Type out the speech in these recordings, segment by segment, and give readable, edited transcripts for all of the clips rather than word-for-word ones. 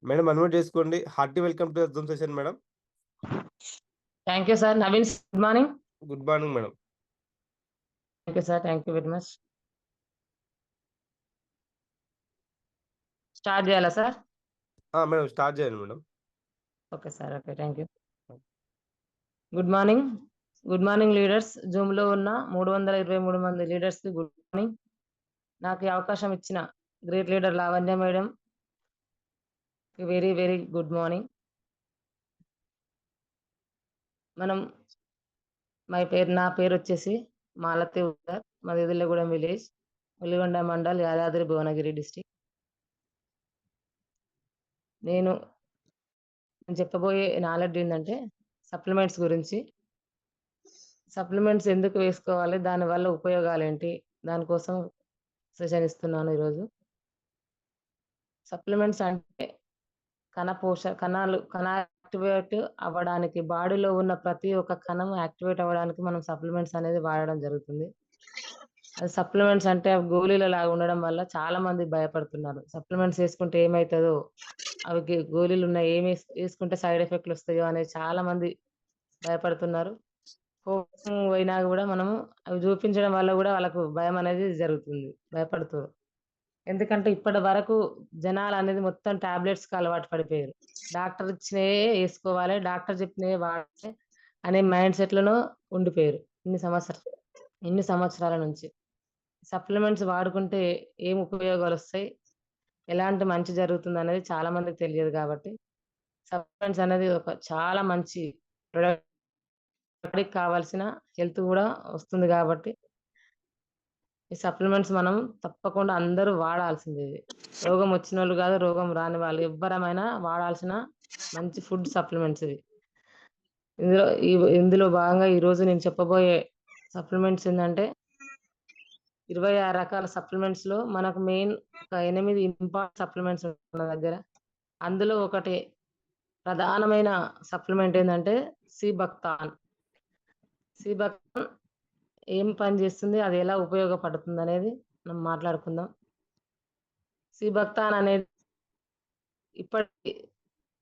Madam unmute చేసుకోండి. Hearty welcome to Zoom session madam. Thank you, sir. Naveen, good morning. Good morning madam. Thank you, sir. Thank you very much. Start చేయాలా sir? Madam start చేయండి madam. Okay sir. Okay. Thank you. Good morning. Good morning leaders. జూమ్‌లో ఉన్న 323 మంది లీడర్స్‌కి good morning. నాకు ఈ అవకాశం ఇచ్చిన great leader Lavanya madam very very good morning. మనం నా పేరు వచ్చేసి మాలతి ఉదర్, మాది ఎదిల్లగూడెం విలేజ్, ఉల్లిగొండ మండల్, యాదాద్రి భువనగిరి డిస్ట్రిక్ట్. నేను చెప్పబోయే నాలెడ్జ్ ఏంటంటే సప్లిమెంట్స్ గురించి. సప్లిమెంట్స్ ఎందుకు వేసుకోవాలి, దానివల్ల ఉపయోగాలు ఏంటి, దానికోసం సెషన్ ఇస్తున్నాను ఈరోజు. సప్లిమెంట్స్ అంటే కణాలు యాక్టివేట్ అవ్వడానికి, బాడీలో ఉన్న ప్రతి ఒక్క కణం యాక్టివేట్ అవ్వడానికి మనం సప్లిమెంట్స్ అనేది వాడడం జరుగుతుంది. అది సప్లిమెంట్స్ అంటే గోళీల లాగా ఉండడం వల్ల చాలా మంది భయపడుతున్నారు. సప్లిమెంట్స్ వేసుకుంటే ఏమవుతుందో, అవి గోళీలు ఉన్నాయి, ఏమి వేసుకుంటే సైడ్ ఎఫెక్ట్లు వస్తాయో అనేది చాలా మంది భయపడుతున్నారు. కోపం పోయినా కూడా మనము అవి చూపించడం వల్ల కూడా వాళ్ళకు భయం అనేది జరుగుతుంది, భయపడుతారు. ఎందుకంటే ఇప్పటి వరకు జనాలు అనేది మొత్తం టాబ్లెట్స్కి అలవాటు పడిపోయారు. డాక్టర్ ఇచ్చినవే వేసుకోవాలి, డాక్టర్ చెప్పినవే వాడాలి అనే మైండ్ సెట్లను ఉండిపోయారు ఇన్ని సంవత్సరాల నుంచి. సప్లిమెంట్స్ వాడుకుంటే ఏం ఉపయోగాలు వస్తాయి, ఎలాంటి మంచి జరుగుతుంది అనేది చాలా మందికి తెలియదు. కాబట్టి సప్లిమెంట్స్ అనేది ఒక చాలా మంచి ప్రొడక్ట్, బాడీకి కావాల్సిన హెల్త్ కూడా వస్తుంది. కాబట్టి ఈ సప్లిమెంట్స్ మనం తప్పకుండా అందరూ వాడాల్సింది. రోగం వచ్చిన వాళ్ళు కాదు, రోగం రాని వాళ్ళు ఎవ్వరమైనా వాడాల్సిన మంచి ఫుడ్ సప్లిమెంట్స్ ఇవి. ఇందులో భాగంగా ఈరోజు నేను చెప్పబోయే సప్లిమెంట్స్ ఏంటంటే 26 రకాల సప్లిమెంట్స్లో మనకు మెయిన్ ఒక 8 ఇంపార్టెంట్ సప్లిమెంట్స్ మన దగ్గర. అందులో ఒకటి ప్రధానమైన సప్లిమెంట్ ఏంటంటే సిబక్తాన్. సిబక్తాన్ ఏం పని చేస్తుంది, అది ఎలా ఉపయోగపడుతుంది అనేది మనం మాట్లాడుకుందాం. సిబక్తాన్ అనేది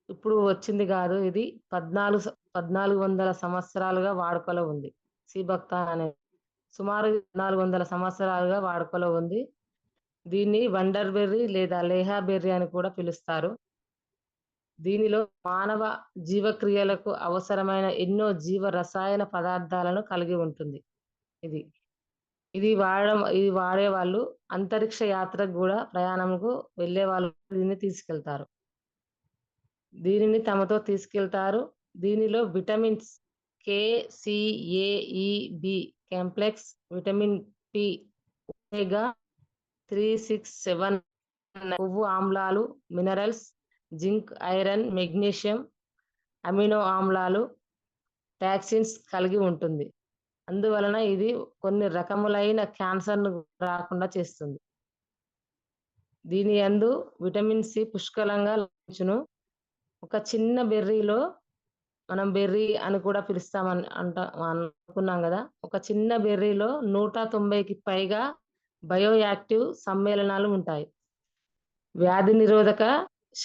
ఇప్పుడు వచ్చింది కాదు, ఇది 1400 సంవత్సరాలుగా వాడుకలో ఉంది. సిబక్తాన్ అనేది సుమారు 400 సంవత్సరాలుగా వాడుకలో ఉంది. దీన్ని వండర్ బెర్రీ లేదా లేహా బెర్రీ అని కూడా పిలుస్తారు. దీనిలో మానవ జీవక్రియలకు అవసరమైన ఎన్నో జీవ రసాయన పదార్థాలను కలిగి ఉంటుంది. ఇది వాడే వాళ్ళు అంతరిక్ష యాత్రకు కూడా ప్రయాణంకు వెళ్ళే వాళ్ళు దీన్ని తీసుకెళ్తారు. దీనిని తమతో తీసుకెళ్తారు. దీనిలో vitamins K, C, A, E, B complex, vitamin P, omega 3, 6, 7 కొవ్వు ఆమ్లాలు, minerals, zinc, iron, magnesium, amino ఆమ్లాలు, టాక్సిన్స్ కలిగి ఉంటుంది. అందువలన ఇది కొన్ని రకములైన క్యాన్సర్ను రాకుండా చేస్తుంది. దీని యందు విటమిన్ సి పుష్కలంగా లభించును. ఒక చిన్న బెర్రీలో, మనం బెర్రీ అని కూడా పిలుస్తామని అనుకున్నాం కదా, ఒక చిన్న బెర్రీలో 190కి పైగా బయోయాక్టివ్ సమ్మేళనాలు ఉంటాయి. వ్యాధి నిరోధక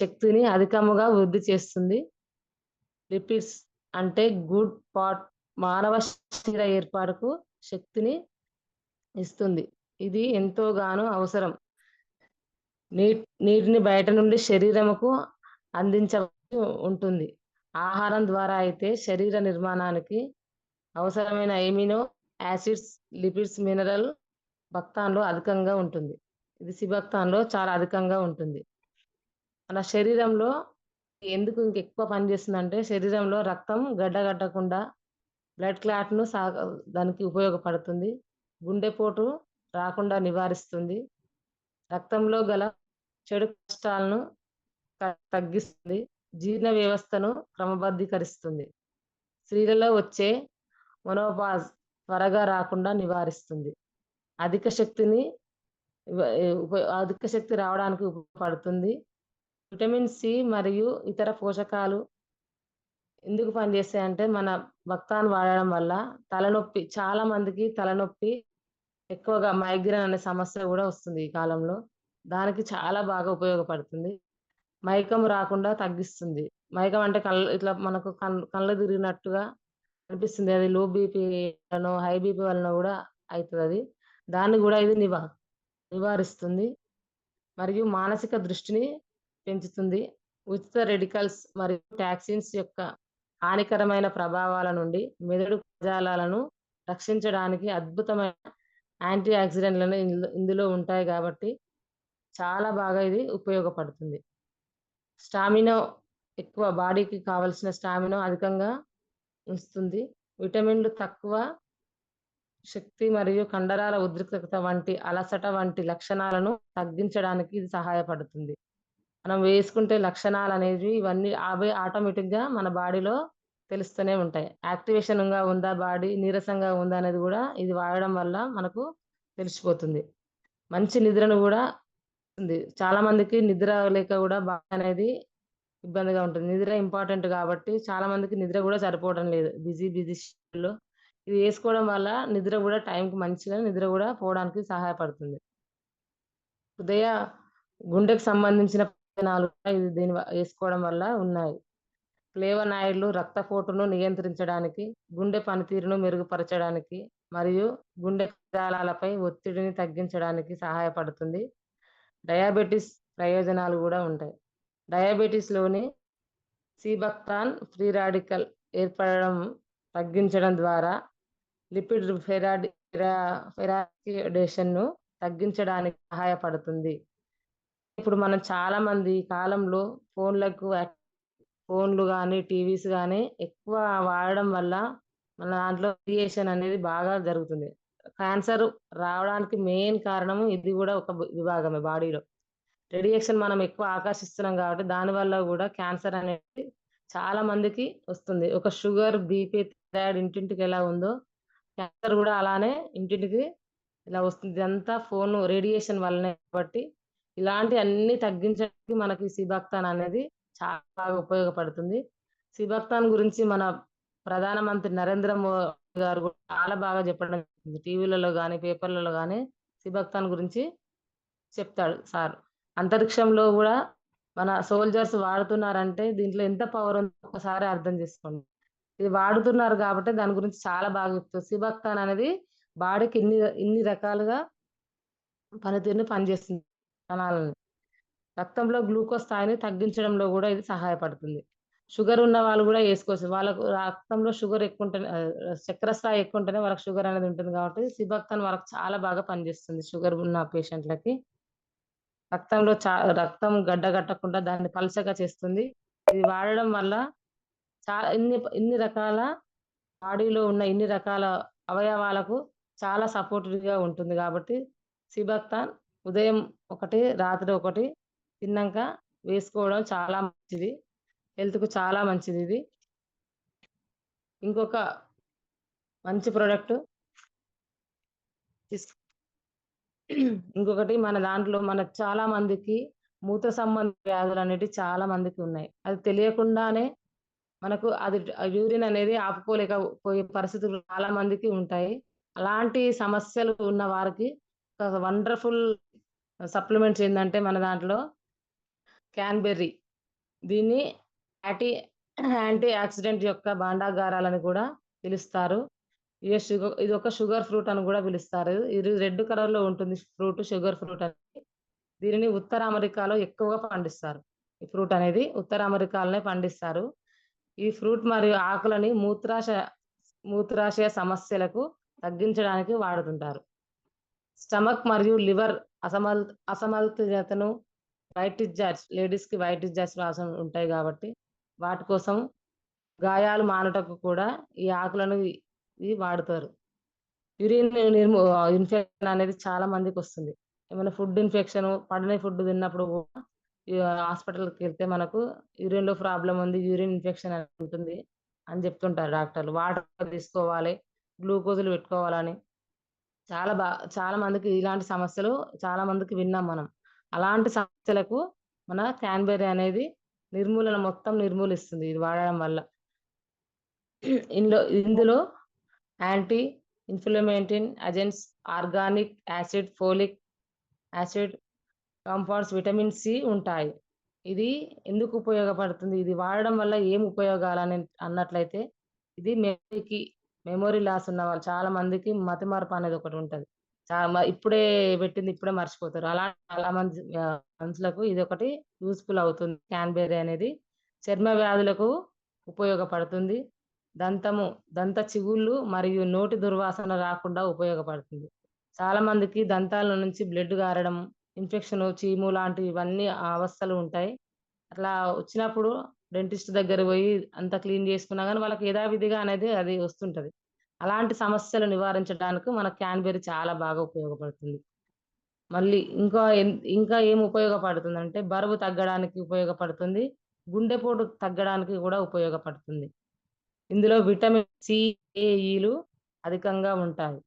శక్తిని అధికముగా వృద్ధి చేస్తుంది. లిపిడ్స్ అంటే గుడ్ పార్ట్, మానవ శరీర ఏర్పాటుకు శక్తిని ఇస్తుంది. ఇది ఎంతోగానో అవసరం. నీటిని బయట నుండి శరీరముకు అందించవలసి ఉంటుంది. ఆహారం ద్వారా అయితే శరీర నిర్మాణానికి అవసరమైన ఎమినో యాసిడ్స్, లిపిడ్స్, మినరల్ బక్తాన్లో అధికంగా ఉంటుంది. ఇది సిబక్తాన్లో చాలా అధికంగా ఉంటుంది. మన శరీరంలో ఎందుకు ఇంకెక్కువ పనిచేస్తుందంటే, శరీరంలో రక్తం గడ్డగట్టకుండా బ్లడ్ క్లాట్ను దానికి ఉపయోగపడుతుంది. గుండెపోటు రాకుండా నివారిస్తుంది. రక్తంలో గల చెడు కొలెస్ట్రాల్ను తగ్గిస్తుంది. జీర్ణ వ్యవస్థను క్రమబద్ధీకరిస్తుంది. స్త్రీలలో వచ్చే మొనోపాజ్ త్వరగా రాకుండా నివారిస్తుంది. అధిక శక్తి రావడానికి ఉపయోగపడుతుంది. విటమిన్ సి మరియు ఇతర పోషకాలు ఎందుకు పనిచేస్తాయంటే, మన బక్తాన్ వాడడం వల్ల తలనొప్పి, చాలా మందికి తలనొప్పి ఎక్కువగా మైగ్రేన్ అనే సమస్య కూడా వస్తుంది ఈ కాలంలో. దానికి చాలా బాగా ఉపయోగపడుతుంది. మైకం రాకుండా తగ్గిస్తుంది. మైకం అంటే ఇట్లా మనకు కళ్ళు తిరిగినట్టుగా అనిపిస్తుంది. అది లో బీపీ వలనో, హై బీపీ వలన గూడా అయితదది. దాన్ని గూడా ఇది నివారిస్తుంది. మరియు మానసిక దృష్టిని పెంచుతుంది. ఉచిత రెడికల్స్ మరియు టాక్సిన్స్ యొక్క హానికరమైన ప్రభావాల నుండి మెదడు కణజాలాలను రక్షించడానికి అద్భుతమైన యాంటీ ఆక్సిడెంట్‌లను ఇందులో ఉంటాయి గాబట్టి చాలా బాగా ఇది ఉపయోగపడుతుంది. స్టామినా ఎక్కువ బాడీకి కావాల్సిన స్టామినా అధికంగా ఉంచుతుంది. విటమిన్‌లు తక్కువ శక్తి మరియు కండరాల ఉద్రిక్తత వంటి అలసట వంటి లక్షణాలను తగ్గించడానికి ఇది సహాయపడుతుంది. మనం వేసుకుంటే లక్షణాలనేవి ఇవన్నీ అవే ఆటోమేటిక్‌గా మన బాడీలో తెలుస్తూనే ఉంటాయి. యాక్టివేషన్‌గా ఉందా బాడీ, నీరసంగా ఉందా అనేది గూడా ఇది వాడడం వల్ల మనకు తెలిసిపోతుంది. మంచి నిద్రను గూడా ఉంది. చాలా మందికి నిద్ర లేక గూడా బాడీ అనేది ఇబ్బందిగా ఉంటుంది. నిద్ర ఇంపార్టెంట్ గాబట్టి చాలా మందికి నిద్ర గూడా సరిపోవడం లేదు. బిజీ షెడ్యూల్‌లో. ఇది ఏసుకోవడం వల్ల నిద్ర గూడా టైంకి మంచిగా నిద్ర గూడా పోవడానికి సహాయపడుతుంది. హృదయ, గుండెకు సంబంధించిన ప్రయోజనాలు కూడా ఇది ఏసుకోవడం వల్ల ఉన్నాయి. ఫ్లేవనాయిడ్‌లు రక్తపోటును నియంత్రించడానికి, గుండె పనితీరును మెరుగుపరచడానికి మరియు గుండె కణజాలాలపై ఒత్తిడిని తగ్గించడానికి సహాయపడుతుంది. డయాబెటిస్ ప్రయోజనాలు గూడా ఉంటాయి. డయాబెటిస్‌లోని సీబక్తాన్ ఫ్రీ రాడికల్ ఏర్పడడం తగ్గించడం ద్వారా లిపిడ్ ఫెరాక్సిడేషన్‌ను తగ్గించడానికి సహాయపడుతుంది. ఇప్పుడు మనం చాలా మంది ఈ కాలంలో ఫోన్‌లు గాని, టీవీస్ గాని ఎక్కువ వాడడం వల్ల మన దాంట్లో రేడియేషన్ అనేది బాగా జరుగుతుంది. క్యాన్సర్ రావడానికి మెయిన్ కారణం ఇది గూడా ఒక విభాగమే బాడీలో. రేడియేషన్ మనం ఎక్కువ ఆకర్షిస్తున్నాం గాబట్టి దానివల్ల గూడా క్యాన్సర్ అనేది చాలా మందికి వస్తుంది. ఒక షుగర్, బీపీ, థైరాయిడ్ ఇంటింటికి ఎలా ఉందో క్యాన్సర్ గూడా అలానే ఇంటింటికి ఇలా వస్తుంది. ఇదంతా రేడియేషన్ వల్లనే కాబట్టి ఇలాంటియన్నీ తగ్గించడానికి మనకి సిబక్తాన్ అనేది చాలా బాగా ఉపయోగపడుతుంది. సిబక్తాన్ గురించి మన ప్రధానమంత్రి నరేంద్ర మోదీ గారు గూడా చాలా బాగా చెప్పడం జరిగింది. టీవీలలో గాని, పేపర్‌లలో గాని సిబక్తాన్ గురించి చెప్తాడు సార్. అంతరిక్షంలో గూడా మన సోల్జర్స్ వాడుతున్నారంటే దీంట్లో ఎంత పవర్ ఉందో ఒక్కసారి అర్థం చేసుకోండి. ఇది వాడుతున్నారు గాబట్టే దాని గురించి చాలా బాగా చెప్తారు. సిబక్తాన్ అనేది బాడీకి ఇన్ని రకాలుగా పనిచేస్తుంది కణాలని. రక్తంలో గ్లూకోజ్ స్థాయిని తగ్గించడంలో గూడా ఇది సహాయపడుతుంది. షుగర్ ఉన్న వాళ్ళు గూడా ఏసుకోవచ్చు. వాళ్ళకు రక్తంలో షుగర్ ఎక్కువుంటేనే చక్కెర స్థాయి ఎక్కువుంటేనే వాళ్ళకి షుగర్ అనేది ఉంటుంది గాబట్టి సిబక్తాన్ వాళ్ళకి చాలా బాగా పనిచేస్తుంది షుగర్ ఉన్న పేషెంట్‌లకి. రక్తంలో రక్తం గడ్డగట్టకుండా దాన్ని పలచగా చేస్తుంది. ఇది వాడడం వల్ల ఇన్ని రకాల బాడీలో ఉన్న ఇన్ని రకాల అవయవాలకు చాలా సపోర్టివ్‌గా ఉంటుంది గాబట్టి, సిబక్తాన్ ఉదయం ఒకటి, రాత్రి ఒకటి తిన్నంక వేసుకోవడం చాలా మంచిది. హెల్త్‌కు చాలా మంచిదిది. ఇంకొక మంచి ప్రొడక్ట్ తీస్ ఇంకొకటి మన దాంట్లో చాలా మందికి మూత్ర సంబంధ వ్యాధులనేటివి చాలా మందికి ఉన్నాయి. అది తెలియకుండానే మనకు అది యూరిన్ అనేది ఆపుకోలేకపోయే పరిస్థితులు చాలా మందికి ఉంటాయి. అలాంటి సమస్యలు ఉన్న వారికి ఒక వండర్‌ఫుల్ సప్లిమెంట్స్ ఏందంటే మన దాంట్లో క్యాన్‌బెర్రీ. దీన్ని యాంటీ యాంటీ ఆక్సిడెంట్ యొక్క భాండాగారాలని కూడా పిలుస్తారు. ఇదొక షుగర్ ఫ్రూట్ అని గూడా పిలుస్తారు. ఇది రెడ్ కలర్‌లో ఉంటుంది ఫ్రూట్ షుగర్ ఫ్రూట్ అని. దీనిని ఉత్తర అమెరికాలో ఎక్కువగా పండిస్తారు. ఈ ఫ్రూట్ అనేది ఉత్తర అమెరికాలోనే పండిస్తారు. ఈ ఫ్రూట్ మరియు ఆకులని మూత్రాశయ సమస్యలకు తగ్గించడానికి వాడుతుంటారు. స్టమక్ మరియు లివర్ అసమతుల్యతను వైట్ డిశ్చార్జ్ లేడీస్‌కి వైట్ డిశ్చార్జ్ ప్రాబ్లమ్స్ ఉంటాయి గాబట్టి, వాటి కోసం గాయాలు మానుటకు కూడా ఈ ఆకులను ఇవి వాడుతారు. యూరిన్ ఇన్ఫెక్షన్ అనేది చాలా మందికొస్తుంది. ఏమైనా ఫుడ్ ఇన్ఫెక్షన్ పడని ఫుడ్ తిన్నప్పుడు గూడా హాస్పిటల్‌కెళ్తే మనకు యూరిన్‌లో ప్రాబ్లమ్ ఉంది. యూరిన్ ఇన్ఫెక్షన్ అని ఉంటుంది అని చెప్తుంటారు డాక్టర్లు. వాటర్ తీసుకోవాలి, గ్లూకోజులు పెట్టుకోవాలని. చాలా బా చాలా మందికి ఇలాంటి సమస్యలు చాలా మందికి విన్నాం మనం. అలాంటి సమస్యలకు మన క్యాన్‌బెర్రీ అనేది మొత్తం నిర్మూలిస్తుంది ఇది వాడడం వల్ల. ఇందులో anti inflammatory agents, organic acid, folic acid, compounds, vitamin C ఉంటాయి. ఇది ఎందుకు ఉపయోగపడుతుంది? ఇది వాడడం వల్ల ఏం ఉపయోగాలని అన్నట్లయితే, ఇది మెమరీ లాస్ ఉన్నవాళ్ళు చాలా మందికి మతిమరుపు అనేది ఒకటుంటది. ఇప్పుడే పెట్టింది ఇప్పుడే మర్చిపోతారు. చాలా మంది మనుషులకు ఇదొకటి యూజ్‌ఫుల్ అవుతుంది. క్యాన్‌బెర్రీ అనేది చర్మ వ్యాధులకు ఉపయోగపడుతుంది. దంతము, దంత చిగుళ్ళు మరియు నోటి దుర్వాసన రాకుండా ఉపయోగపడుతుంది. చాలా మందికి దంతాల నుంచి బ్లడ్ గారడం, ఇన్ఫెక్షను, చీము లాంటివి ఇవన్నీ అవస్థలు ఉంటాయి. అట్లా వచ్చినప్పుడు డెంటిస్ట్ దగ్గరకి పోయి అంతా క్లీన్ చేసుకున్నా గాని వాళ్ళకి యథావిధిగా అనేది అది వస్తుంటది. అలాంటి సమస్యలు నివారించడానికి మన క్యాన్‌బెర్రీ చాలా బాగా ఉపయోగపడుతుంది. మళ్ళీ ఇంకా ఏం ఉపయోగపడుతుందంటే బరువు తగ్గడానికి ఉపయోగపడుతుంది. గుండెపోటు తగ్గడానికి గూడా ఉపయోగపడుతుంది. ఇందులో విటమిన్ సి, ఏ, ఈలు అధికంగా ఉంటాయి.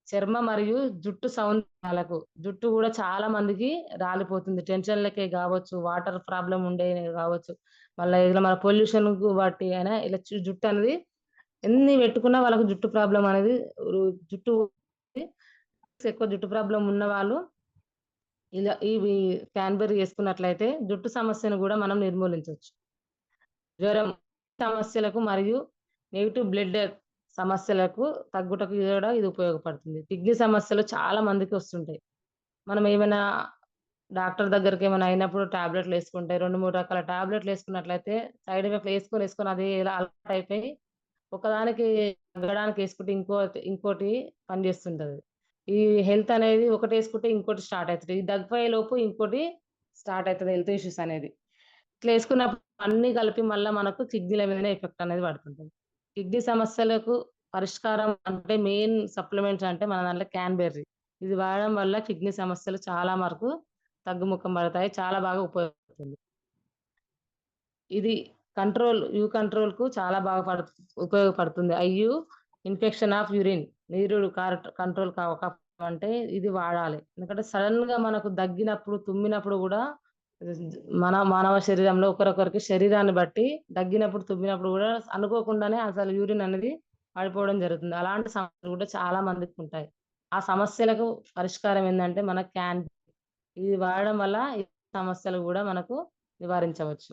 చర్మ మరియు జుట్టు సౌందర్యాలకు జుట్టు గూడా చాలా మందికి రాలిపోతుంది. టెన్షన్‌లకే గావచ్చు, వాటర్ ప్రాబ్లమ్ ఉండే గావచ్చు, మళ్ళా ఇలా మన పొల్యూషన్‌కు బట్టి అయినా ఇలా జుట్టనేది ఎన్ని పెట్టుకున్నా వాళ్ళకి జుట్టు ప్రాబ్లమ్ అనేది జుట్టు ఎక్కువ జుట్టు ప్రాబ్లమ్ ఉన్నవాళ్ళు ఇవి క్యాన్‌బెర్రీ యేసుకున్నట్లయితే జుట్టు సమస్యను గూడా మనం నిర్మూలించొచ్చు. జ్వరం సమస్యలకు మరియు నెగెటివ్ బ్లడ్ సమస్యలకు తగ్గుటకు కూడా ఇది ఉపయోగపడుతుంది. కిడ్నీ సమస్యలు చాలా మందికి వస్తుంటాయి. మనం ఏమైనా డాక్టర్ దగ్గరికేమైనా అయినప్పుడు టాబ్లెట్‌లేసుకుంటే 2, 3 రకాల టాబ్లెట్‌లేసుకున్నట్లయితే సైడ్ ఎఫెక్ట్‌లు యేసుకొని అది ఇలా అలవాటయిపోయి ఒకదానికి తగ్గడానికి యేసుకుంటే ఇంకోటి పనిచేస్తుంటది. ఈ హెల్త్ అనేది ఒకటేసుకుంటే ఇంకోటి స్టార్ట్ అయితది. ఇది దగ్గిపోయేలోపు ఇంకోటి స్టార్ట్ అయితది హెల్త్ ఇష్యూస్ అనేది. ఇట్లా యేసుకున్నప్పుడు అన్నీ కలిపి మళ్ళా మనకు కిడ్నీల మీదనే ఎఫెక్ట్ అనేది పడుతుంటది. కిడ్నీ సమస్యలకు పరిష్కారం అంటే మెయిన్ సప్లిమెంట్స్ అంటే మన దాంట్లో క్యాన్‌బెర్రీ. ఇది వాడడం వల్ల కిడ్నీ సమస్యలు చాలా వరకు తగ్గుముఖం పడతాయి. చాలా బాగా ఉపయోగపడుతుంది. ఇది కంట్రోల్‌కు చాలా బాగా ఉపయోగపడుతుంది. ఇన్ఫెక్షన్ ఆఫ్ యూరిన్ నీరుడు కంట్రోల్ కావాలంటే ఇది వాడాలి. ఎందుకంటే సడెన్‌గా మనకు దగ్గినప్పుడు, తుమ్మినప్పుడు గూడా మానవ శరీరంలో ఒకరొకరికి శరీరాన్ని బట్టి దగ్గినప్పుడు, తుమ్మినప్పుడు గూడా అనుకోకుండానే అసలు యూరిన్ అనేది పడిపోవడం జరుగుతుంది. అలాంటి సమస్యలు గూడా చాలా మందికుంటాయి. ఆ సమస్యలకు పరిష్కారం ఏందంటే మన ఇది వాడడం వల్ల ఈ సమస్యలు గూడా మనకు నివారించవచ్చు.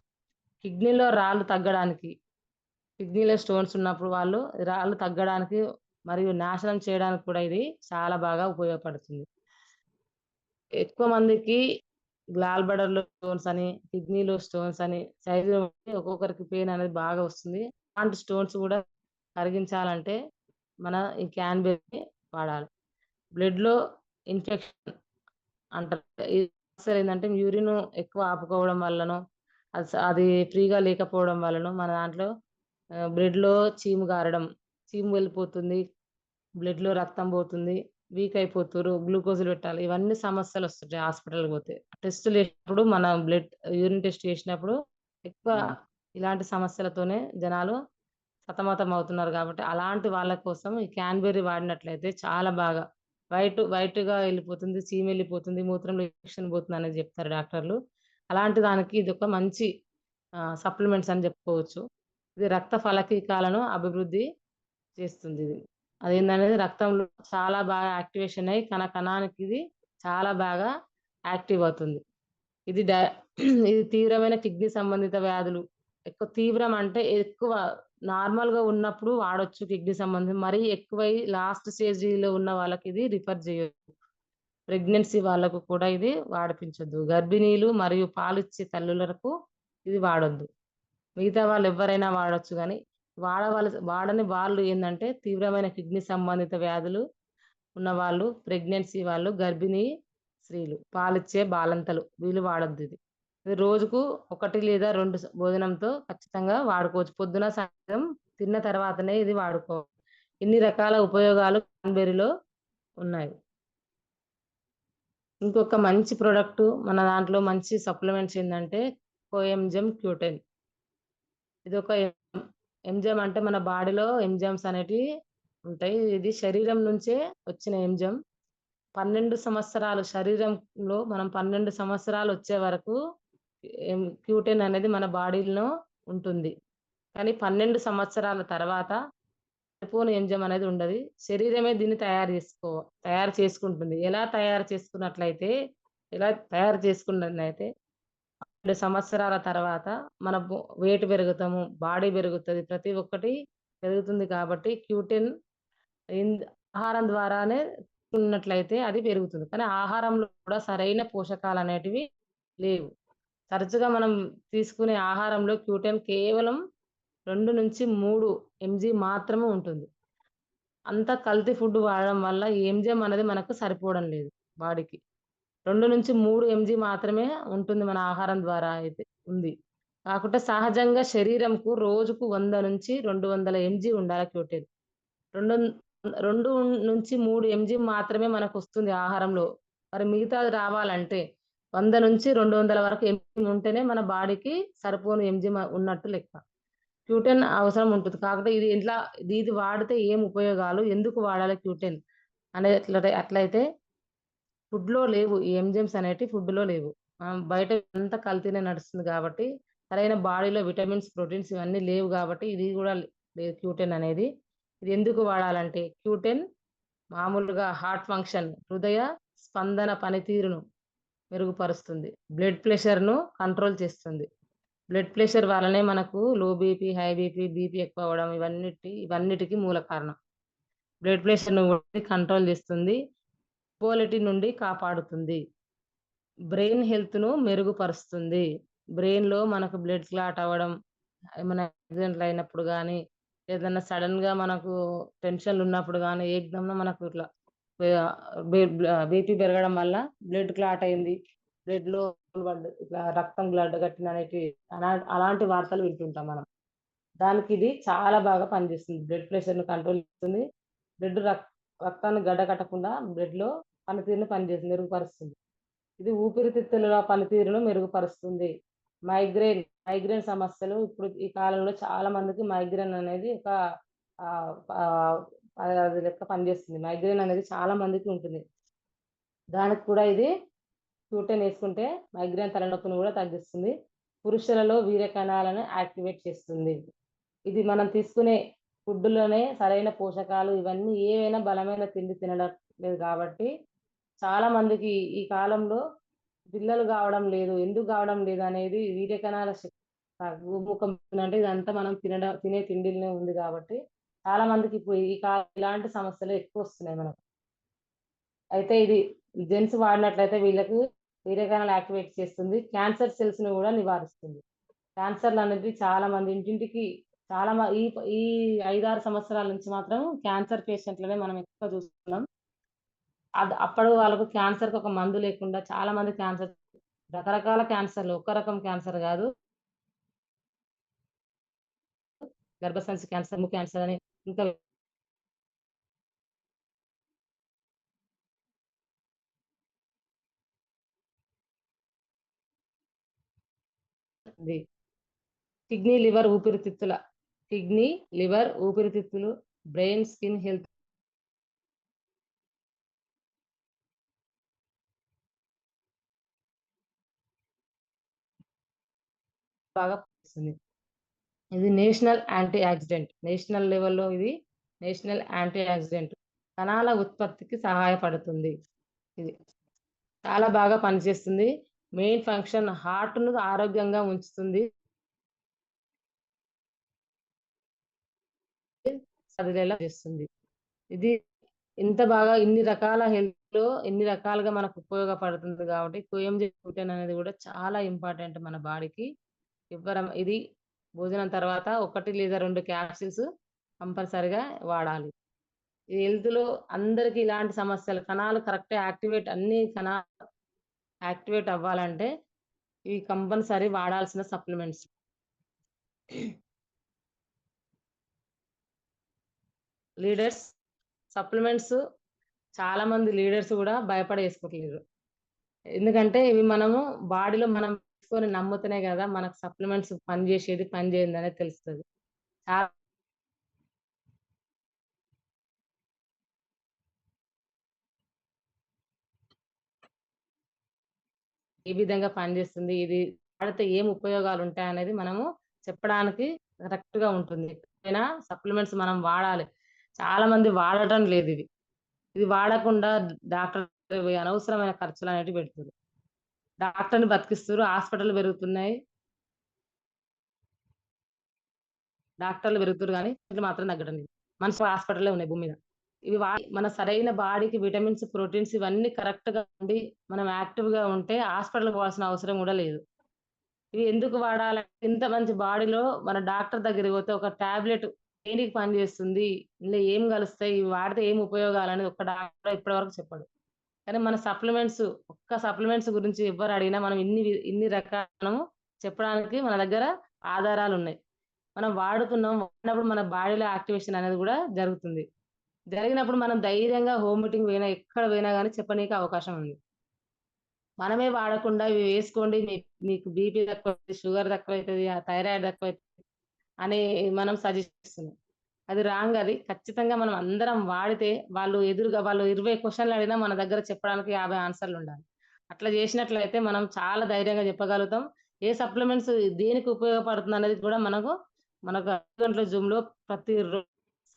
కిడ్నీలో రాళ్ళు తగ్గడానికి, కిడ్నీలో స్టోన్స్ ఉన్నప్పుడు రాళ్ళు తగ్గడానికి మరియు నాశనం చేయడానికి కూడా ఇది చాలా బాగా ఉపయోగపడుతుంది. ఎక్కువ మందికి గాల్ బ్లాడర్‌లో స్టోన్స్ అని, కిడ్నీలో స్టోన్స్ అని, శరీరం ఒక్కొక్కరికి పెయిన్ అనేది బాగా వస్తుంది. అలాంటి స్టోన్స్ గూడా కరిగించాలంటే మన ఈ క్యాన్‌బెర్రీ వాడాలి. బ్లడ్‌లో ఇన్ఫెక్షన్ అంటారు. ఈ సమస్యలేందంటే యూరిన్ ఎక్కువ ఆపుకోవడం వల్లనో, అది ఫ్రీగా లేకపోవడం వల్లనో మన దాంట్లో బ్లడ్‌లో చీము గారడం, చీము వెళ్ళిపోతుంది. బ్లడ్‌లో రక్తం పోతుంది. వీక్ అయిపోతుర్రు. గ్లూకోజ్‌లు పెట్టాలి. ఇవన్నీ సమస్యలొస్తుంటాయి హాస్పిటల్‌కి పోతే. టెస్టులు చేసినప్పుడు మన యూరిన్ టెస్ట్ చేసినప్పుడు ఎక్కువ హ్మ్. ఇలాంటి సమస్యలతోనే జనాలు సతమతమవుతున్నారు గాబట్టి, అలాంటి వాళ్ళ కోసం ఈ క్యాన్‌బెర్రీ వాడినట్లయితే చాలా బాగా వైట్‌గా ఎళ్ళిపోతుంది. చీమెళ్ళిపోతుంది. మూత్రంలో ఇన్ఫెక్షన్ పోతుందనేది జెప్తారు డాక్టర్లు. అలాంటి దానికి ఇదొక మంచి సప్లిమెంట్స్ అని జెప్పుకోవచ్చు. ఇది రక్త ఫలకీకాలను అభివృద్ధి చేస్తుందిది. అదేందనేది రక్తంలో చాలా బాగా యాక్టివేషన్ అయ్యి కణానికి ఇది చాలా బాగా యాక్టివ్ అవుతుంది. ఇది డ ఇది తీవ్రమైన కిడ్నీ సంబంధిత వ్యాధులు. తీవ్రం అంటే ఎక్కువ నార్మల్‌గా ఉన్నప్పుడు వాడొచ్చు కిడ్నీ సంబంధం. మరీ ఎక్కువై లాస్ట్ స్టేజ్‌లో ఉన్న వాళ్ళకి ఇది రిఫర్ చేయొద్దు. ప్రెగ్నెన్సీ వాళ్ళకు కూడా ఇది వాడిపించొద్దు. గర్భిణీలు మరియు పాలిచ్చే తల్లులకు ఇది వాడొద్దు. మిగతా వాళ్ళెవ్వరైనా వాడొచ్చు గానీ, వాడని వాళ్ళు ఏందంటే తీవ్రమైన కిడ్నీ సంబంధిత వ్యాధులు ఉన్నవాళ్ళు, ప్రెగ్నెన్సీ వాళ్ళు, గర్భిణీ స్త్రీలు, పాలిచ్చే బాలింతలు వీళ్ళు వాడొద్దిది. ఇది రోజుకు 1 లేదా 2 భోజనంతో ఖచ్చితంగా వాడుకోవచ్చు. పొద్దున, సాయంత్రం తిన్న తర్వాతనే ఇది వాడుకోవాలి. ఇన్ని రకాల ఉపయోగాలు క్యాన్‌బెర్రీలో ఉన్నాయి. ఇంకొక మంచి ప్రొడక్టు మన దాంట్లో మంచి సప్లిమెంట్స్ ఏందంటే కోఎంజెమ్ క్యూటెన్. ఇదొక ఎంజైమ్ అంటే మన బాడీలో ఎంజైమ్స్ అనేటివి ఉంటాయి. ఇది శరీరం నుంచే వచ్చిన ఎంజైమ్. 12 సంవత్సరాలు శరీరంలో మనం 12 సంవత్సరాలొచ్చే వరకు క్యూటెన్ అనేది మన బాడీలో ఉంటుంది. కానీ 12 సంవత్సరాల తర్వాత సరిపోని ఎంజైమ్ అనేది ఉండది. శరీరమే దీన్ని తయారు చేసుకుంటుంది. ఎలా తయారు చేసుకున్నట్లయితే 2 సంవత్సరాల తర్వాత మన వెయిట్ పెరుగుతాము, బాడీ పెరుగుతది. ప్రతి ఒక్కటి పెరుగుతుంది కాబట్టి క్యూటెన్ ఇంద్ ఆహారం ద్వారానే ఉన్నట్లయితే అది పెరుగుతుంది. కానీ ఆహారంలో కూడా సరైన పోషకాలనేటివి లేవు. తరచుగా మనం తీసుకునే ఆహారంలో క్యూటెన్ కేవలం 2-3 ఎంజీ మాత్రమే ఉంటుంది. అంతా కల్తీ ఫుడ్ వాడడం వల్ల ఈ ఎంజీఎం అనేది మనకు సరిపోవడం లేదు బాడీకి. 2-3 ఎంజీ మాత్రమే ఉంటుంది మన ఆహారం ద్వారా అయితే ఉంది. కాకుంటే సహజంగా శరీరంకు రోజుకు 100-200 ఎంజీ ఉండాలి క్యూటెన్. రెండొన్ 2-3 ఎంజీ మాత్రమే మనకొస్తుంది ఆహారంలో. మరి మిగతాది రావాలంటే 100-200 వరకు ఎంజీ ఉంటేనే మన బాడీకి సరిపోను ఎంజీ ఉన్నట్టు లెక్క. క్యూటెన్ అవసరం ఉంటుంది. కాకపోతే ఇది వాడితే ఏం ఉపయోగాలు? ఎందుకు వాడాలి క్యూటెన్? అనేది అట్లయితే ఫుడ్‌లో లేవు. ఈ ఎంజైమ్స్ అనేటివి ఫుడ్‌లో లేవు. బయట అంతా కల్తీనే నడుస్తుంది కాబట్టి, సరైన బాడీలో విటమిన్స్, ప్రోటీన్స్ ఇవన్నీ లేవు కాబట్టి, ఇది గూడా లేదు క్యూటెన్ అనేది. ఇది ఎందుకు వాడాలంటే, క్యూటెన్ మామూలుగా హార్ట్ ఫంక్షన్, హృదయ స్పందన పనితీరును మెరుగుపరుస్తుంది. బ్లడ్ ప్రెషర్‌ను కంట్రోల్ చేస్తుంది. బ్లడ్ ప్రెషర్ వల్లనే మనకు low BP, high BP, BP ఎక్కువ అవ్వడం ఇవన్నిటికి మూల కారణం. బ్లడ్ ప్రెషర్‌ను గూడా కంట్రోల్ చేస్తుంది. క్వాలిటీ నుండి కాపాడుతుంది. బ్రెయిన్ హెల్త్‌ను మెరుగుపరుస్తుంది. బ్రెయిన్‌లో మనకు బ్లడ్ క్లాట్ అవ్వడం, ఏమైనా యాక్సిడెంట్లు అయినప్పుడు గాని, ఏదన్నా సడెన్‌గా మనకు టెన్షన్‌లున్నప్పుడు గాని, ఏకదమ్‌న మనకు ఇట్లా ఆహ్, బీపీ పెరగడం వల్ల బ్లడ్ క్లాట్ అయింది. బ్లడ్‌లో ఇట్లా రక్తం బ్లడ్ కట్టిందనేటి అలాంటి వార్తలు వింటుంటాం మనం. దానికి ఇది చాలా బాగా పనిచేస్తుంది. బ్లడ్ ప్రెషర్‌ని కంట్రోల్ చేస్తుంది. బ్లడ్ రక్ రక్తాన్ని గడ్డకట్టకుండా బ్లడ్‌లో మెరుగుపరుస్తుంది. ఇది ఊపిరితిత్తుల పనితీరును మెరుగుపరుస్తుంది. మైగ్రేన్ సమస్యలు ఇప్పుడు ఈ కాలంలో చాలా మందికి మైగ్రేన్ అనేది ఒక ఆహ్, ఆహ్, అది లెక్క పనిచేస్తుంది. మైగ్రేన్ అనేది చాలా మందికి ఉంటుంది. దానికి కూడా ఇది క్యూటెన్ యేసుకుంటే మైగ్రేన్ తలనొప్పిని గూడా తగ్గిస్తుంది. పురుషులలో వీర్య కణాలను యాక్టివేట్ చేస్తుంది. ఇది మనం తీసుకునే ఫుడ్‌లోనే సరైన పోషకాలు ఇవన్నీ ఏవైనా బలమైన తిండి తినడం లేదు కాబట్టి, చాలా మందికి ఈ కాలంలో పిల్లలు గావడం లేదు. ఎందుకు గావడం లేదనేది వీర్య కణాల తగ్గుముఖం అంటే ఇదంతా మనం తినే తిండిలోనే ఉంది గాబట్టి, చాలా మందికి ఇప్పుడు ఇలాంటి సమస్యలు ఎక్కువొస్తున్నాయి మనకు. అయితే ఇది జెంట్స్ వాడినట్లయితే వీళ్ళకు వీర్య కణాలు యాక్టివేట్ చేస్తుంది. క్యాన్సర్ సెల్స్‌ని గూడా నివారిస్తుంది. క్యాన్సర్‌లనేది చాలా మంది ఇంటింటికి చాలా ఈ 5, 6 సంవత్సరాల నుంచి మాత్రం క్యాన్సర్ పేషెంట్‌లనే మనం ఎక్కువ చూస్తున్నాం. అప్పుడు వాళ్ళకు క్యాన్సర్‌కి ఒక మందు లేకుండా చాలా మంది రకరకాల క్యాన్సర్‌లు ఒక్క రకం క్యాన్సర్ గాదు. గర్భసంచి క్యాన్సర్, రొమ్ము క్యాన్సర్ అని ఇంకా ఉంది. కిడ్నీ, లివర్, ఊపిరితిత్తుల కిడ్నీ, లివర్, ఊపిరితిత్తులు, బ్రెయిన్, స్కిన్ హెల్త్ బాగా పనిచేస్తుంది. ఇది నేషనల్ లెవెల్‌లో ఇది నేషనల్ యాంటీ ఆక్సిడెంట్. కణాల ఉత్పత్తికి సహాయపడుతుంది. ఇది చాలా బాగా పనిచేస్తుంది. మెయిన్ ఫంక్షన్ హార్ట్‌ను ఆరోగ్యంగా ఉంచుతుంది. సరిలేలా చేస్తుంది. ఇది ఇంత బాగా ఇన్ని రకాలుగా మనకు ఉపయోగపడుతుంది కాబట్టి కోఎంజీ గ్లూటెన్ అనేది కూడా చాలా ఇంపార్టెంట్ మన బాడీకి. ఇది భోజనం తర్వాత 1 లేదా 2 క్యాప్సూల్స్ కంపల్సరీగా వాడాలి. ఈ హెల్త్‌లో అందరికి ఇలాంటి సమస్యలు కణాలు కరెక్ట్‌గా అన్ని కణాలు యాక్టివేట్ అవ్వాలంటే ఇవి కంపల్సరీ వాడాల్సిన సప్లిమెంట్స్. లీడర్స్ సప్లిమెంట్స్ చాలా మంది లీడర్స్ గూడా భయపడేసుకోవట్లేదు. ఎందుకంటే ఇవి మనము బాడీలో మనం తీసుకొని నమ్ముతేనే గదా! మనకు సప్లిమెంట్స్ పనిజేసేది, పని జేయనిదనేది తెలుస్తది. చాలా ఏ విధంగా పనిజేస్తుంది, ఇది వాడితే ఏం ఉపయోగాలుంటాయనేది మనము చెప్పడానికి కరెక్ట్‌గా ఉంటుంది. అయినా సప్లిమెంట్స్ మనం వాడాలి. చాలా మంది వాడటం లేదిది. ఇది వాడకుండా డాక్టర్ అనవసరమైన ఖర్చులనేటివి పెడుతుర్రు. డాక్టర్‌ని బతికిస్తుర్రు. హాస్పిటల్‌లు పెరుగుతున్నాయి. డాక్టర్‌లు పెరుగుతుర్రు గానీ, మనుషులు మాత్రం తగ్గడం లేదు. మనిషి హాస్పిటల్లే ఉన్నాయి భూమి మీద. ఇవి మన సరైన బాడీకి విటమిన్స్, ప్రోటీన్స్ ఇవన్నీ కరెక్ట్‌గా ఉండి, మనం యాక్టివ్‌గా ఉంటే హాస్పిటల్‌కి పోవాల్సిన అవసరం గూడా లేదు. ఇవి ఎందుకు వాడాలి? ఇంత మంచి బాడీలో మన డాక్టర్ దగ్గరికి పోతే ఒక టాబ్లెట్ దేనికి పనిచేస్తుంది? ఇందులో ఏం కలుస్తాయి? ఇవి వాడితే ఏం ఉపయోగాలనేది ఒక్క డాక్టర్ ఇప్పటి వరకు చెప్పడు. కానీ మన సప్లిమెంట్స్ ఒక్క సప్లిమెంట్స్ గురించి ఎవ్వరు అడిగినా మనం ఇన్ని రకాలను చెప్పడానికి మన దగ్గర ఆధారాలున్నాయి. మనం వాడుతున్నాం. వాడినప్పుడు మన బాడీలో యాక్టివేషన్ అనేది గూడా జరుగుతుంది. జరిగినప్పుడు మనం ధైర్యంగా హోమ్ మీటింగ్ పోయినా, ఎక్కడ పోయినా గాని చెప్పనీకి అవకాశం ఉంది. మనమే వాడకుండా ఇవి వేసుకోండి మీకు బీపీ తక్కువైతది, షుగర్ తక్కువైతది, థైరాయిడ్ తక్కువైతది అని మనం సజెస్ట్ చేస్తున్నాం. అది రాంగ్ అది. ఖచ్చితంగా మనం అందరం వాడితే వాళ్ళు 20 క్వెషన్‌లు అడిగినా మన దగ్గర చెప్పడానికి 50 ఆన్సర్‌లుండాలి. అట్లా చేసినట్లయితే మనం చాలా ధైర్యంగా చెప్పగలుగుతాం. ఏ సప్లిమెంట్స్ దేనికి ఉపయోగపడుతుందనేది కూడా మనకు 5 గంటల జూమ్‌లో ప్రతి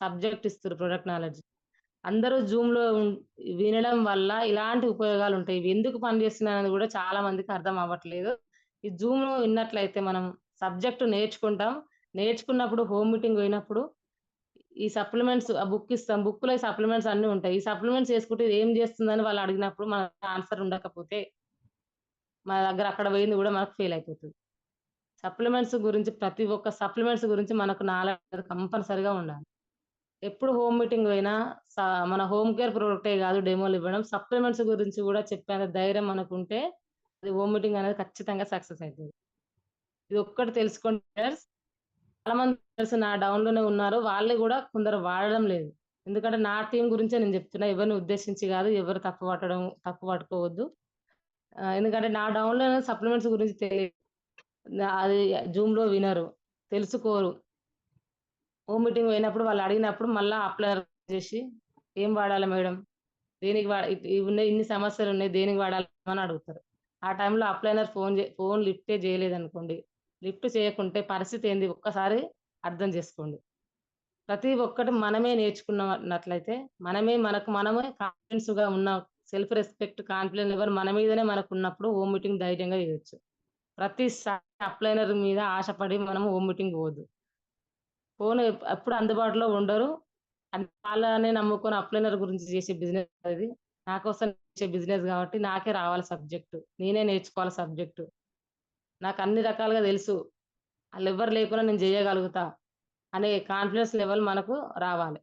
సబ్జెక్ట్ ఇస్తుర్రు ప్రొడక్ట్ నాలెడ్జ్. అందరూ జూమ్‌లో వినడం వల్ల ఇలాంటి ఉపయోగాలుంటాయి. ఇవి ఎందుకు పనిచేస్తున్నాయనేది గూడా చాలా మందికి అర్థం అవ్వట్లేదు. ఈ జూమ్‌లో విన్నట్లయితే మనం సబ్జెక్ట్ నేర్చుకుంటాం. నేర్చుకున్నప్పుడు హోమ్ మీటింగ్ పోయినప్పుడు ఈ సప్లిమెంట్స్ ఆ బుక్ ఇస్తాం. బుక్‌లో ఈ సప్లిమెంట్స్ అన్నీ ఉంటాయి. ఈ సప్లిమెంట్స్ యేసుకుంటే ఇది ఏం జేస్తుందని వాళ్ళు అడిగినప్పుడు మన ఆన్సర్ ఉండకపోతే మన దగ్గర అక్కడ పోయింది గూడా మనకు ఫెయిల్ అయిపోతది. సప్లిమెంట్స్ గురించి ప్రతి ఒక్క సప్లిమెంట్స్ గురించి మనకు నాలెడ్జ్ కంపల్సరీగా ఉండాలి. ఎప్పుడు హోమ్ మీటింగ్ పోయినా స మన హోమ్ కేర్ ప్రొడక్టే గాదు డెమోలివ్వడం. సప్లిమెంట్స్ గురించి గూడా చెప్పేంత ధైర్యం మనకుంటే, అది హోమ్ మీటింగ్ అనేది ఖచ్చితంగా సక్సెస్ అయితది. ఇదొక్కటి తెలుసుకోండి ఫ్రెండ్స్. చాలా మంది ఫ్రెండ్స్ నా డౌన్‌లోనే ఉన్నారు. వాళ్ళు గూడా కొందరు వాడడం లేదు. ఎందుకంటే నా టీమ్ గురించే నేను జెప్తున్నా. ఎవరిని ఉద్దేశించి గాదు. ఎవరు తప్పు పట్టుకోవద్దు. ఎందుకంటే నా డౌన్‌లోనే సప్లిమెంట్స్ గురించి తెలీదు. అది జూమ్‌లో వినరు. తెలుసుకోరు. హోమ్ మీటింగ్ పోయినప్పుడు వాళ్ళు అడిగినప్పుడు మళ్ళా అప్లై జేసి, "ఏం వాడాలి మేడం? దేనికి వా ఇవున్నాయి ఇన్ని సమస్యలున్నాయి. దేనికి వాడాలి?" అని అడుగుతారు. ఆ టైంలో అప్లైనర్ ఫోన్ లిఫ్టే జేయలేదనుకోండి. లిఫ్ట్ చేయకుంటే పరిస్థితి ఏంది ఒక్కసారి అర్థం జేసుకోండి. ప్రతి ఒక్కటి మనమే నేర్చుకున్నట్లయితే, మనమే కాన్ఫిడెన్స్‌గా ఉన్న సెల్ఫ్ రెస్పెక్ట్, కాన్ఫిడెన్స్ లెవెల్ మన మీదనే మనకున్నప్పుడు హోమ్ మీటింగ్ ధైర్యంగా చేయొచ్చు. ప్రతిసారి అప్లైనర్ మీద ఆశపడి మనం హోమ్ మీటింగ్ పోవద్దు. ఫోను ఎప్పుడు అందుబాటులో ఉండరు. వాళ్ళనే నమ్ముకొని అప్లైనర్ గురించి చేసే బిజినెస్ అది. నా కోసం చేసే బిజినెస్ గాబట్టి నాకే రావాలి సబ్జెక్టు. నేనే నేర్చుకోవాలి సబ్జెక్టు. నాకన్ని రకాలుగా తెలుసు. ఆళ్ళెవ్వరు లేకున్నా నేను జేయగలుగుతా అనే కాన్ఫిడెన్స్ లెవెల్ మనకు రావాలి.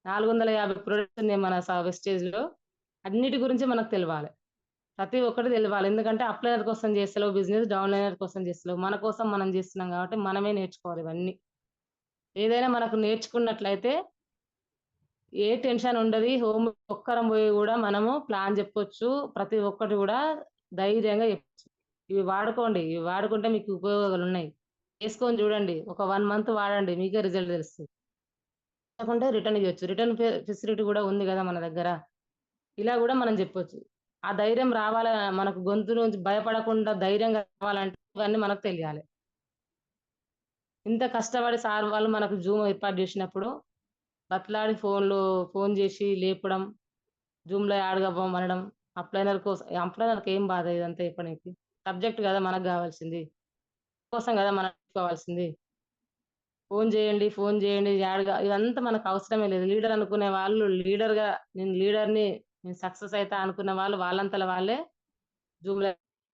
450 ప్రొడక్ట్స్ ఉన్నాయి మన వెస్టేజ్‌లో. అన్నిటి గురించి మనకు తెలవాలి. ప్రతి ఒక్కటి తెలవాలి. ఎందుకంటే అప్లైయర్ కోసం చేస్తలేవు బిజినెస్, డౌన్‌లైనర్ కోసం చేస్తలేవు. మన కోసం మనం చేస్తున్నాం కాబట్టి మనమే నేర్చుకోవాలి ఇవన్నీ. ఏదైనా మనకు నేర్చుకున్నట్లయితే ఏ టెన్షన్ ఉండది. ఒక్కరం పోయి గూడా మనము ప్లాన్ జెప్పొచ్చు. ప్రతి ఒక్కటి గూడా ధైర్యంగా జెప్పొచ్చు. ఇవి వాడుకోండి. ఇవి వాడుకుంటే మీకు ఉపయోగాలున్నాయి. చేసుకొని జూడండి. ఒక 1 మంత్ వాడండి. మీకే రిజల్ట్ తెలుస్తది. కాకుంటే రిటర్న్ ఇయ్యొచ్చు. రిటర్న్ ఫెసిలిటీ గూడా ఉంది గదా మన దగ్గర. ఇలా గూడా మనం జెప్పొచ్చు. ఆ ధైర్యం రావాల మనకు గొంతు నుంచి భయపడకుండా ధైర్యంగా రావాలంటే ఇవన్నీ మనకు తెలియాలి. ఇంత కష్టపడి సార్ వాళ్ళు మనకు జూమ్ ఏర్పాటు జేసినప్పుడు బతిలాడి ఫోను జేసి లేపడం, జూమ్‌లో యాడ్ అవ్వమనడం, అప్లైనర్‌కి ఏం బాధ ఇదంతా చెప్పనీకి. సబ్జెక్ట్ గదా మనకు గావాల్సింది. కోసం గదా మనం నేర్చుకోవాల్సింది. ఫోను జేయండి ఇదంతా మనకు అవసరమే లేదు. లీడర్ అనుకునే వాళ్ళు నేను లీడర్‌ని, నేను సక్సెస్ అయితా అనుకున్న వాళ్ళు వాళ్ళంతట వాళ్ళే జూమ్‌లో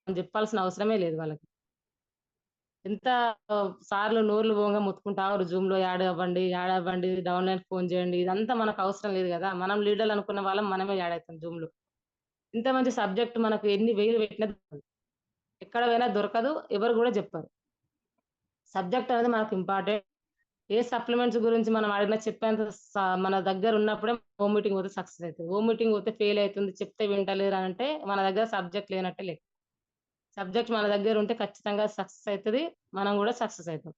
జెప్పాల్సిన అవసరమే లేదు వాళ్ళకి. ఎంత సార్లు నోర్లు పోంగా మొత్తుకుంటారు జూమ్‌లో యాడ్ అవ్వండి, డౌన్‌లైన్‌కి ఫోను జేయండి. ఇదంతా మనకు అవసరం లేదు గదా! మనం లీడర్లు అనుకున్న వాళ్ళం మనమే యాడ్ అయితాం జూమ్‌లో. ఇంత మంచి సబ్జెక్ట్ మనకు ఎన్ని వేలు పెట్టినా దొరకదు. ఎక్కడ పోయినా దొరకదు. ఎవరు గూడా జెప్పరు. సబ్జెక్ట్ అనేది మనకు ఇంపార్టెంట్. ఏ సప్లిమెంట్స్ గురించి మనం అడిగినా చెప్పేంత మన దగ్గర ఉన్నప్పుడే హోమ్ మీటింగ్ పోతే సక్సెస్ అయితది. హోమ్ మీటింగ్ పోతే ఫెయిల్ అయితుంది. చెప్తే వింటలేరు అనంటే మన దగ్గర సబ్జెక్ట్ లేనట్టే లెక్క. సబ్జెక్ట్ మన దగ్గర ఉంటే ఖచ్చితంగా సక్సెస్ అయితది. మనం గూడా సక్సెస్ అయితాం.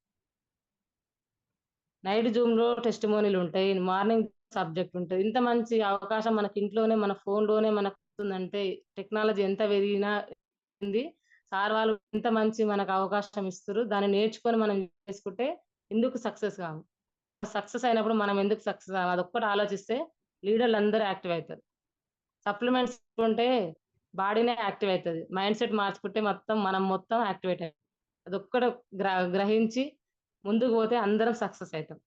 నైట్ జూమ్‌లో టెస్టిమోనీలుంటాయి. మార్నింగ్ సబ్జెక్ట్ ఉంటది. ఇంత మంచి అవకాశం మనకి ఇంట్లోనే మన ఫోన్‌లోనే మనకొస్తుందంటే టెక్నాలజీ ఎంత పెరిగినా ఉంది. సార్ వాళ్ళు ఇంత మంచి మనకు అవకాశం ఇస్తుర్రు. దాన్ని నేర్చుకొని మనం చేసుకుంటే ఎందుకు సక్సెస్ కాము. సక్సెస్ అయినప్పుడు మనం ఎందుకు సక్సెస్ అదొక్కటి ఆలోచిస్తే లీడర్‌లందరూ యాక్టివ్ అయితారు. సప్లిమెంట్స్ ఉంటే బాడీనే యాక్టివ్ అయితది. మైండ్ సెట్ మార్చుకుంటే మనం మొత్తం యాక్టివేట్ అయితం. అదొక్కటి గ్రహించి ముందుకు పోతే అందరం సక్సెస్ అయితాం.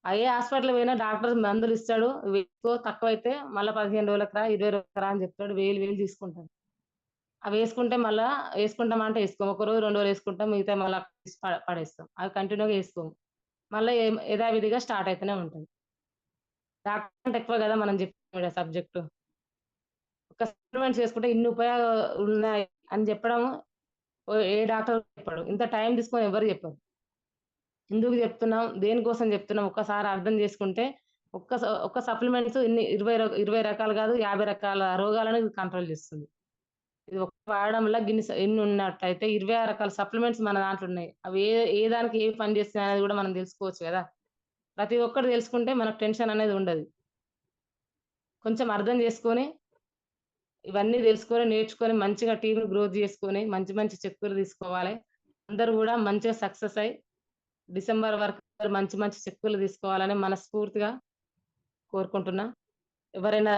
ఏ హాస్పిటల్‌కి పోయినా డాక్టర్ మందులిస్తాడు. వేసుకో తక్కువైతే మళ్ళా 15 రోజులకు రా, 20 రోజులకు రా అని చెప్తాడు. వేలు తీసుకుంటాం. అవేసుకుంటే మళ్ళా ఏసుకుంటామా అంటే ఏసుకోము. ఒక రోజు, 2 రోజులు ఏసుకుంటాం. మిగతాయి మళ్ళా తీసి పడేస్తాం. అవి కంటిన్యూ‌గా ఏసుకోము. మళ్ళా యథావిధిగా స్టార్ట్ అయితేనే ఉంటది. డాక్టర్ కంటే ఎక్కువ గదా! మనం చెప్పే సబ్జెక్టు. ఒక సప్లిమెంట్స్ ఏసుకుంటే ఇన్ని ఉపయోగాలు ఉన్నాయి అని చెప్పడం ఏ డాక్టర్ చెప్పడు. ఇంత టైం తీసుకొని ఎవరు చెప్పరు. ఎందుకు చెప్తున్నాం? దేనికోసం చెప్తున్నాం? ఒక్కసారి అర్థం చేసుకుంటే ఒక్క సప్లిమెంట్స్ ఇన్ని 20 రకాలు గాదు, 50 రకాల రోగాలను ఇది కంట్రోల్ చేస్తుంది. ఇది ఒక్కటి వాడడం వల్ల ఇన్ని ఉన్నట్టయితే 26 రకాల సప్లిమెంట్స్ మన దాంట్లో ఉన్నాయి. అవి ఏ దానికి ఏవి పని చేస్తున్నాయనేది గూడా మనం తెలుసుకోవచ్చు గదా! ప్రతి ఒక్కటి తెలుసుకుంటే మనకు టెన్షన్ అనేది ఉండదు. కొంచెం అర్థం చేసుకొని, ఇవన్నీ తెలుసుకొని, నేర్చుకొని మంచిగా టీమ్‌ని గ్రోత్ చేసుకొని, మంచి మంచి చెక్కులు తీసుకోవాలి. అందరూ గూడా మంచిగా సక్సెస్ అయ్యి డిసెంబర్ వరకు మంచి మంచి చెక్కులు తీసుకోవాలని మనస్ఫూర్తిగా కోరుకుంటున్నా. ఎవరైనా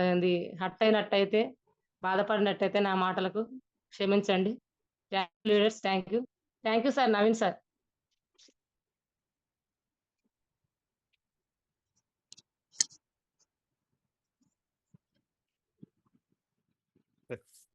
ఏంది హర్ట్ అయినట్టయితే, బాధపడినట్టయితే నా మాటలకు క్షమించండి. Thank you leaders. Thank you. Thank you sir Naveen sir.